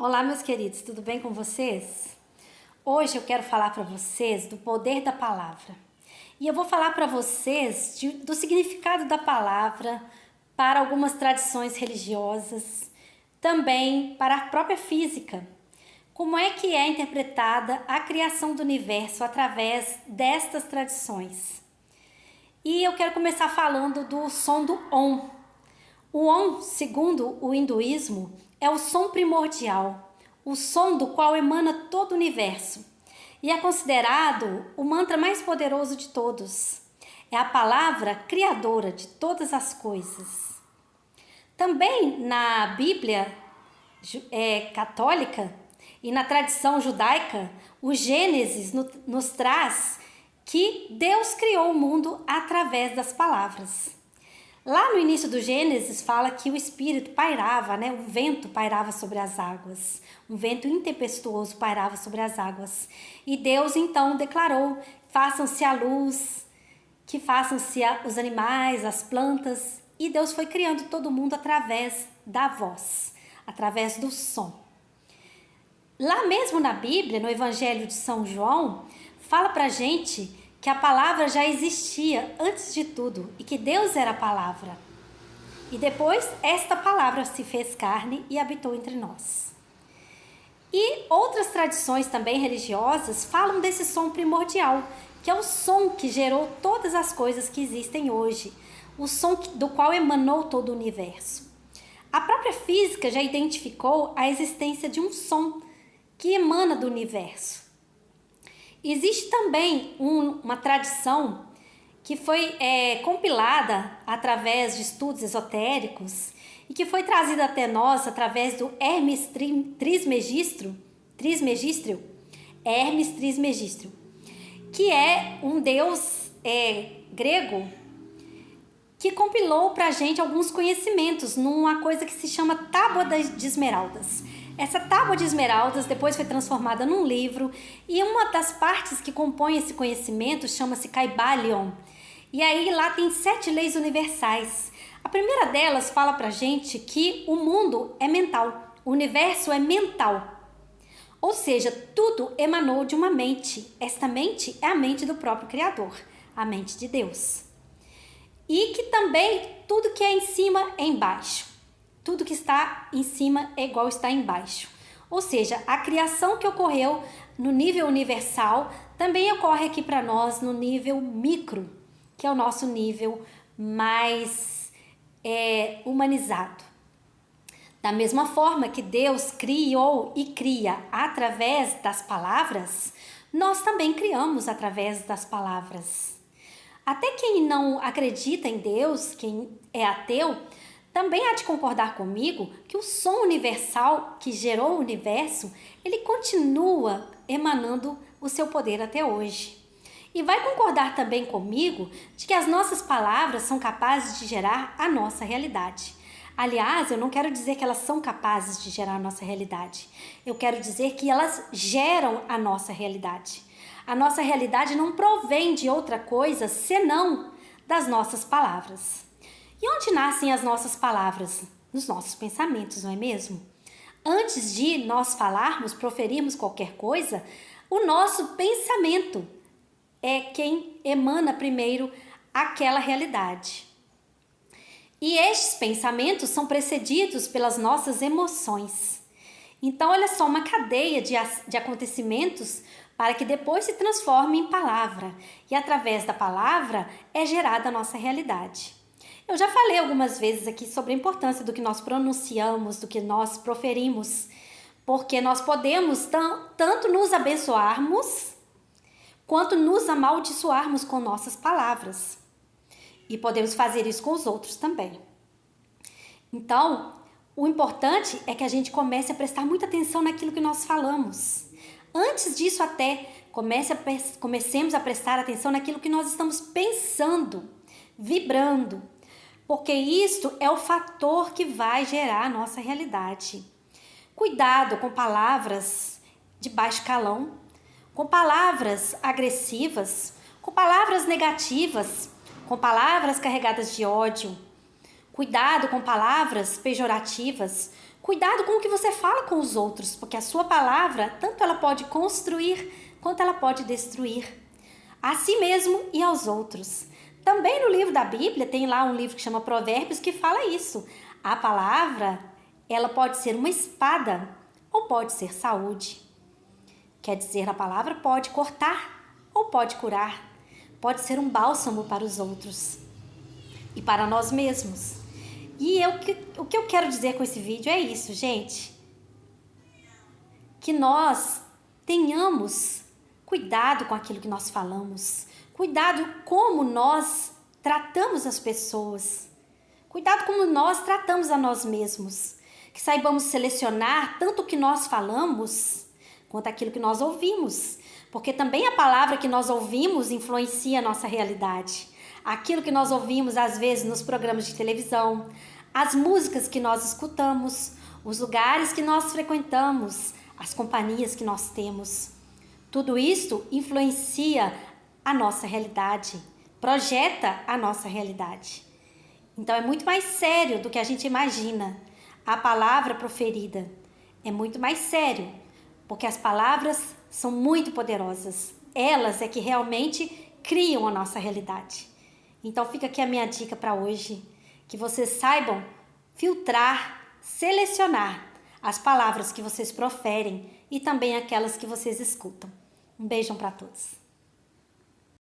Olá, meus queridos, tudo bem com vocês? Hoje eu quero falar para vocês do poder da palavra. E eu vou falar para vocês do significado da palavra para algumas tradições religiosas, também para a própria física. Como é que é interpretada a criação do universo através destas tradições? E eu quero começar falando do som do Om. O Om, segundo o hinduísmo, é o som primordial, o som do qual emana todo o universo, e é considerado o mantra mais poderoso de todos. É a palavra criadora de todas as coisas. Também na Bíblia católica e na tradição judaica, o Gênesis nos traz que Deus criou o mundo através das palavras. Lá no início do Gênesis fala que o Espírito pairava, o vento pairava sobre as águas, um vento intempestuoso pairava sobre as águas. E Deus então declarou: façam-se a luz, que façam-se os animais, as plantas. E Deus foi criando todo mundo através da voz, através do som. Lá mesmo na Bíblia, no Evangelho de São João, fala pra gente que a palavra já existia antes de tudo e que Deus era a palavra. E depois esta palavra se fez carne e habitou entre nós. E outras tradições também religiosas falam desse som primordial, que é o som que gerou todas as coisas que existem hoje, o som do qual emanou todo o universo. A própria física já identificou a existência de um som que emana do universo. Existe também uma tradição que foi compilada através de estudos esotéricos e que foi trazida até nós através do Hermes Trismegisto, que é um deus grego que compilou para a gente alguns conhecimentos numa coisa que se chama Tábua de Esmeraldas. Essa tábua de esmeraldas depois foi transformada num livro e uma das partes que compõe esse conhecimento chama-se Kybalion. E aí lá tem 7 leis universais. A primeira delas fala pra gente que o mundo é mental, o universo é mental. Ou seja, tudo emanou de uma mente. Esta mente é a mente do próprio Criador, a mente de Deus. E que também tudo que é em cima é embaixo. Tudo que está em cima é igual está embaixo. Ou seja, a criação que ocorreu no nível universal também ocorre aqui para nós no nível micro, que é o nosso nível mais humanizado. Da mesma forma que Deus criou e cria através das palavras, nós também criamos através das palavras. Até quem não acredita em Deus, quem é ateu, também há de concordar comigo que o som universal que gerou o universo, ele continua emanando o seu poder até hoje. E vai concordar também comigo de que as nossas palavras são capazes de gerar a nossa realidade. Aliás, eu não quero dizer que elas são capazes de gerar a nossa realidade. Eu quero dizer que elas geram a nossa realidade. A nossa realidade não provém de outra coisa senão das nossas palavras. E onde nascem as nossas palavras? Nos nossos pensamentos, não é mesmo? Antes de nós falarmos, proferirmos qualquer coisa, o nosso pensamento é quem emana primeiro aquela realidade. E estes pensamentos são precedidos pelas nossas emoções. Então, olha só, uma cadeia de acontecimentos para que depois se transforme em palavra. E através da palavra é gerada a nossa realidade. Eu já falei algumas vezes aqui sobre a importância do que nós pronunciamos, do que nós proferimos, porque nós podemos tanto nos abençoarmos, quanto nos amaldiçoarmos com nossas palavras. E podemos fazer isso com os outros também. Então, o importante é que a gente comece a prestar muita atenção naquilo que nós falamos. Antes disso até, comecemos a prestar atenção naquilo que nós estamos pensando, vibrando. Porque isto é o fator que vai gerar a nossa realidade. Cuidado com palavras de baixo calão, com palavras agressivas, com palavras negativas, com palavras carregadas de ódio. Cuidado com palavras pejorativas, Cuidado com o que você fala com os outros, porque a sua palavra, tanto ela pode construir, quanto ela pode destruir. A si mesmo e aos outros. Também no livro da Bíblia, tem lá um livro que chama Provérbios, que fala isso. A palavra, ela pode ser uma espada ou pode ser saúde. Quer dizer, a palavra pode cortar ou pode curar. Pode ser um bálsamo para os outros e para nós mesmos. E o que eu quero dizer com esse vídeo é isso, gente. Que nós tenhamos cuidado com aquilo que nós falamos. Cuidado como nós tratamos as pessoas. Cuidado como nós tratamos a nós mesmos. Que saibamos selecionar tanto o que nós falamos quanto aquilo que nós ouvimos. Porque também a palavra que nós ouvimos influencia a nossa realidade. Aquilo que nós ouvimos às vezes nos programas de televisão, as músicas que nós escutamos, os lugares que nós frequentamos, as companhias que nós temos. Tudo isso influencia a nossa realidade, projeta a nossa realidade. Então é muito mais sério do que a gente imagina. A palavra proferida é muito mais sério, porque as palavras são muito poderosas. Elas é que realmente criam a nossa realidade. Então fica aqui a minha dica para hoje, que vocês saibam filtrar, selecionar as palavras que vocês proferem e também aquelas que vocês escutam. Um beijão para todos.